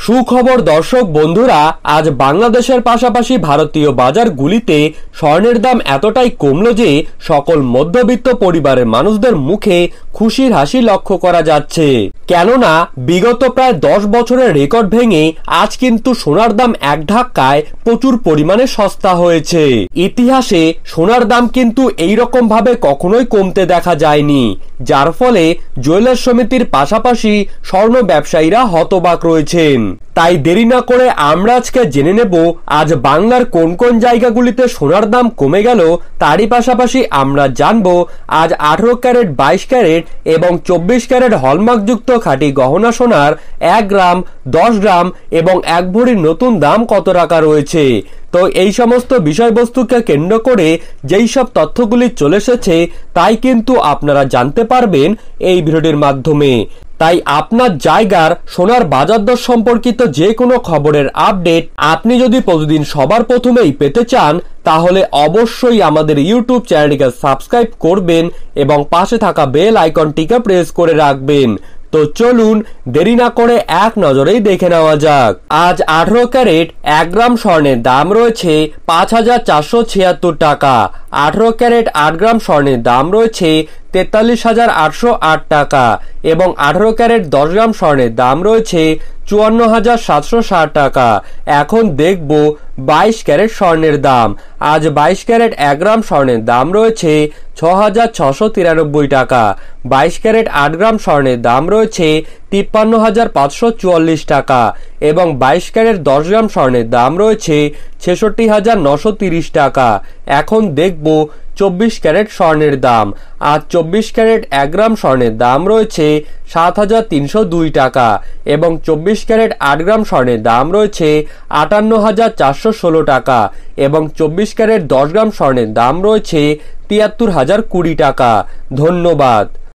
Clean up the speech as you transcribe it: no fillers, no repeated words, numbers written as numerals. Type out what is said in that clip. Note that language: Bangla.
সুখবর দর্শক বন্ধুরা, আজ বাংলাদেশের পাশাপাশি ভারতীয় বাজারগুলিতে স্বর্ণের দাম এতটাই কমলো যে সকল মধ্যবিত্ত পরিবারের মানুষদের মুখে খুশির হাসি লক্ষ্য করা যাচ্ছে। কেননা বিগত প্রায় 10 বছরের রেকর্ড ভেঙে আজ কিন্তু সোনার দাম এক ধাক্কায় প্রচুর পরিমাণে সস্তা হয়েছে। ইতিহাসে সোনার দাম কিন্তু এইরকম ভাবে কখনোই কমতে দেখা যায়নি, যার ফলে জুয়েলার্স সমিতির পাশাপাশি স্বর্ণ ব্যবসায়ীরা হতবাক রয়েছেন। তাই দেরি না করে আমরা আজকে জেনে নেব আজ বাংলার কোন কোন জায়গাগুলিতে সোনার দাম কমে গেল। তারই পাশাপাশি আমরা জানবো আজ 18 ক্যারেট, 22 ক্যারেট এবং 24 ক্যারেট হলমার্কযুক্ত খাঁটি গহনা সোনার 1 গ্রাম, 10 গ্রাম এবং 1 ভরির নতুন দাম কত টাকা রয়েছে। তো এই সমস্ত বিষয়বস্তুকে কেন্দ্র করে যেই সব তথ্যগুলি চলে এসেছে তাই কিন্তু আপনারা জানতে পারবেন এই ভিডিওটির মাধ্যমে। তাই আপনার জায়গার সোনার বাজার দর সম্পর্কিত যে কোনো খবরের আপডেট আপনি যদি প্রতিদিন সবার প্রথমেই পেতে চান তাহলে অবশ্যই আমাদের ইউটিউব চ্যানেলটিকে সাবস্ক্রাইব করবেন এবং পাশে থাকা বেল আইকনটিকে প্রেস করে রাখবেন। তো চলুন দেরি না করে এক নজরেই দেখে নেওয়া যাক। আজ 18 ক্যারেট 1 গ্রাম স্বর্ণের দাম রয়েছে 5,476 টাকা। 18 ক্যারেট 8 গ্রাম স্বর্ণের দাম রয়েছে 43,808 টাকা এবং 18 ক্যারেট 10 গ্রাম স্বর্ণের দাম রয়েছে 54,760 টাকা। এখন দেখব 22 ক্যারেট স্বর্ণের দাম। আজ 22 ক্যারেট 1 গ্রাম স্বর্ণের দাম রয়েছে 6,693 টাকা। 22 ক্যারেট 8 গ্রাম স্বর্ণের দাম রয়েছে 53,544 টাকা এবং 22 ক্যারেট 10 গ্রাম স্বর্ণের দাম রয়েছে 66,930 টাকা। এখন দেখব 24 ক্যারেট স্বর্ণের দাম। আজ 24 ক্যারেট 1 গ্রাম স্বর্ণের দাম রয়েছে 7,302 টাকা এবং 24 ক্যারেট 8 গ্রাম স্বর্ণের দাম রয়েছে 58,416 টাকা এবং 24 ক্যারেট 10 গ্রাম স্বর্ণের দাম রয়েছে 73,020 টাকা। ধন্যবাদ।